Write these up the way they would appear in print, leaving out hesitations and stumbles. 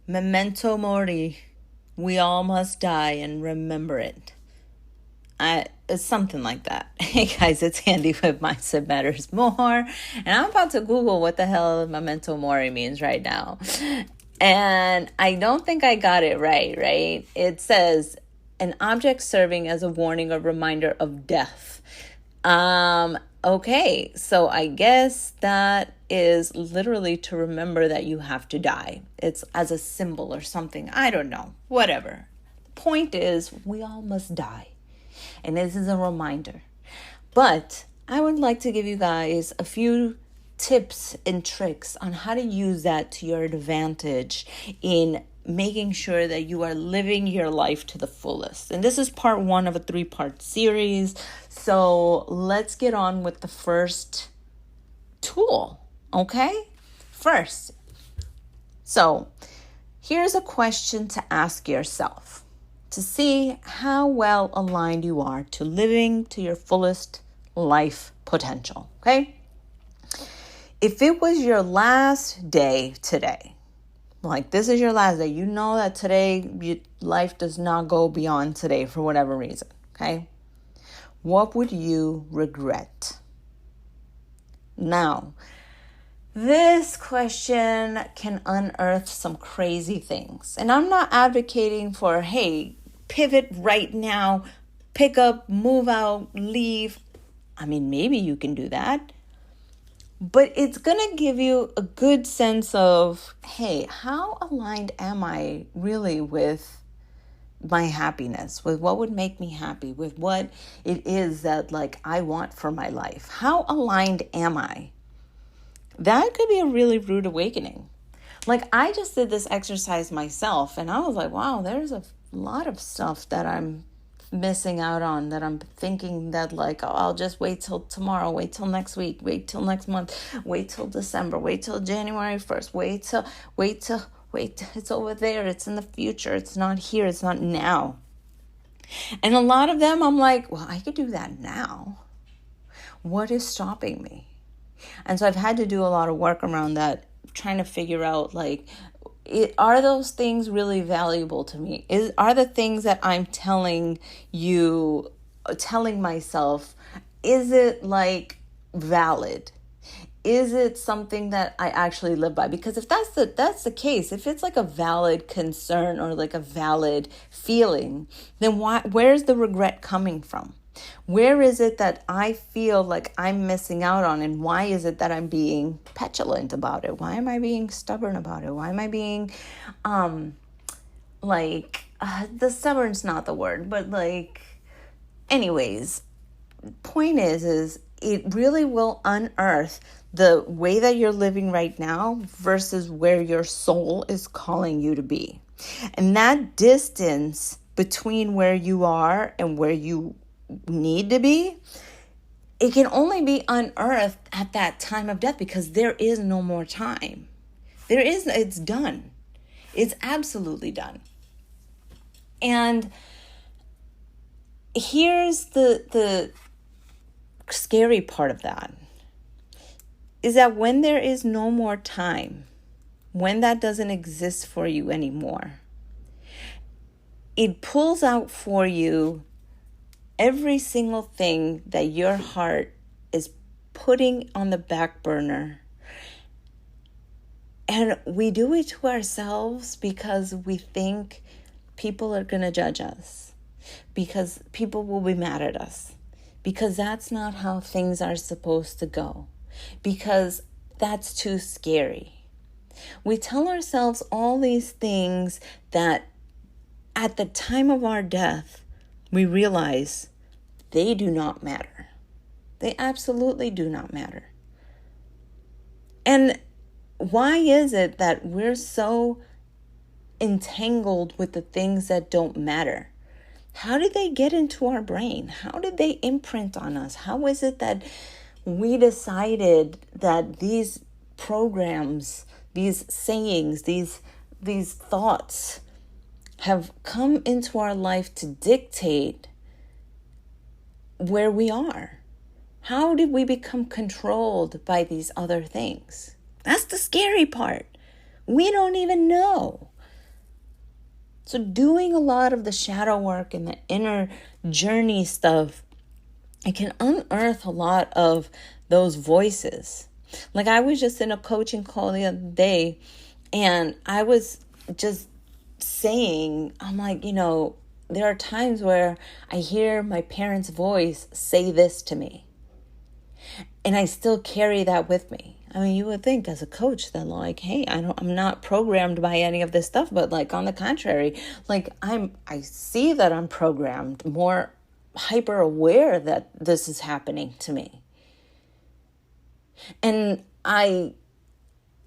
Memento Mori. We all must die and remember it. It's something like that. Hey guys, it's Andy with Mindset Matters More. And I'm about to Google what the hell Memento Mori means right now. And I don't think I got it right? It says an object serving as a warning or reminder of death. Okay, so I guess that is literally to remember that you have to die. It's as a symbol or something. I don't know. Whatever. The point is, we all must die. And this is a reminder. But I would like to give you guys a few tips and tricks on how to use that to your advantage in making sure that you are living your life to the fullest. And this is part 1 of a 3-part series. So let's get on with the first tool, okay? First, so here's a question to ask yourself to see how well aligned you are to living to your fullest life potential, okay? If it was your last day today, like this is your last day, you know that today life does not go beyond today for whatever reason, okay? What would you regret? Now, this question can unearth some crazy things. And I'm not advocating for, hey, pivot right now, pick up, move out, leave. I mean, maybe you can do that. But it's going to give you a good sense of, hey, how aligned am I really with my happiness, with what would make me happy, with what it is that like I want for my life? How aligned am I? That could be a really rude awakening. Like I just did this exercise myself and I was like, wow, there's a lot of stuff that I'm missing out on, that I'm thinking that like, oh, I'll just wait till tomorrow, wait till next week, wait till next month, wait till December, wait till January 1st, wait, it's over there, it's in the future, it's not here, it's not now. And a lot of them I'm like, well, I could do that now. What is stopping me? And so I've had to do a lot of work around that, trying to figure out like, are those things really valuable to me? Are the things that I'm telling myself, is it like valid? Is it something that I actually live by? Because if that's the case, if it's like a valid concern or like a valid feeling, then where's the regret coming from? Where is it that I feel like I'm missing out on, and why is it that I'm being petulant about it? Why am I being stubborn about it? Why am I being the stubborn's not the word, but like anyways, point is it really will unearth the way that you're living right now versus where your soul is calling you to be. And that distance between where you are and where you need to be, it can only be unearthed at that time of death, because there is no more time. It's done. It's absolutely done. And here's the scary part of that, is that when there is no more time, when that doesn't exist for you anymore, it pulls out for you every single thing that your heart is putting on the back burner. And we do it to ourselves because we think people are going to judge us, because people will be mad at us, because that's not how things are supposed to go, because that's too scary. We tell ourselves all these things that at the time of our death, we realize they do not matter. They absolutely do not matter. And why is it that we're so entangled with the things that don't matter? How did they get into our brain? How did they imprint on us? How is it that we decided that these programs, these sayings, these thoughts have come into our life to dictate where we are? How did we become controlled by these other things? That's the scary part. We don't even know. So doing a lot of the shadow work and the inner journey stuff, it can unearth a lot of those voices. Like I was just in a coaching call the other day, and I was just saying, I'm like, there are times where I hear my parents' voice say this to me, and I still carry that with me. I mean, you would think as a coach that like, hey, I'm not programmed by any of this stuff, but like on the contrary, like I see that I'm programmed, more hyper aware that this is happening to me. And I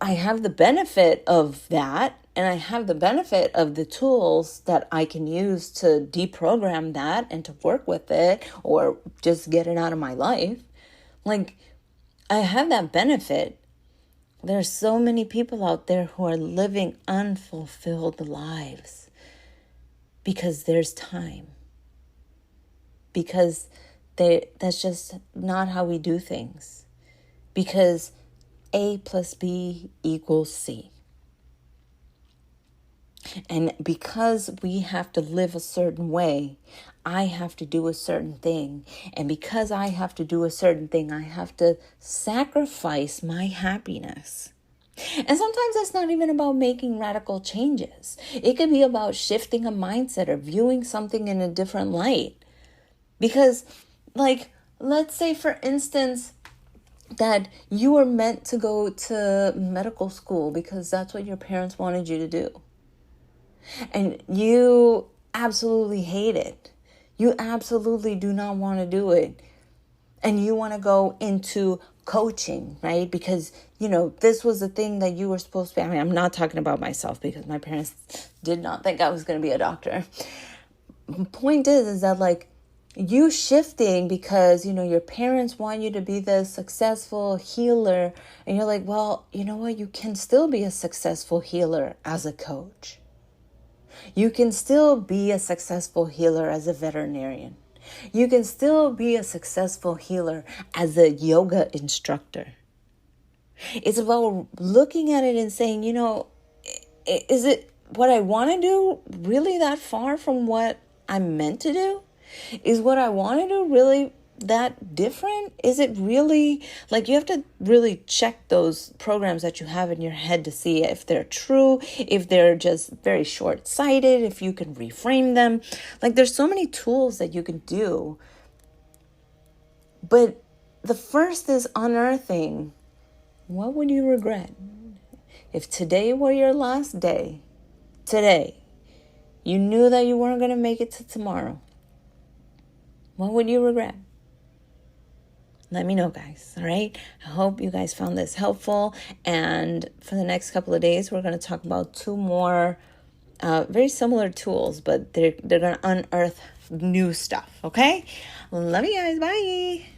have the benefit of that, and I have the benefit of the tools that I can use to deprogram that and to work with it or just get it out of my life. Like, I have that benefit. There's so many people out there who are living unfulfilled lives because there's time. Because that's just not how we do things. Because A plus B equals C. And because we have to live a certain way, I have to do a certain thing. And because I have to do a certain thing, I have to sacrifice my happiness. And sometimes it's not even about making radical changes. It could be about shifting a mindset or viewing something in a different light. Because, like, let's say, for instance, that you were meant to go to medical school because that's what your parents wanted you to do. And you absolutely hate it. You absolutely do not want to do it. And you want to go into coaching, right? Because, this was the thing that you were supposed to be. I mean, I'm not talking about myself because my parents did not think I was going to be a doctor. The point is that like you shifting because, your parents want you to be this successful healer. And you're like, well, you know what? You can still be a successful healer as a coach. You can still be a successful healer as a veterinarian. You can still be a successful healer as a yoga instructor. It's about looking at it and saying, is it what I want to do really that far from what I'm meant to do? Is what I want to do really that different? Is it really, like, you have to really check those programs that you have in your head to see if they're true, if they're just very short-sighted, if you can reframe them. Like, there's so many tools that you can do. But the first is unearthing, what would you regret? If today were your last day, today, you knew that you weren't going to make it to tomorrow, what would you regret? Let me know, guys. All right. I hope you guys found this helpful. And for the next couple of days, we're going to talk about 2 more very similar tools, but they're going to unearth new stuff. Okay. Love you guys. Bye.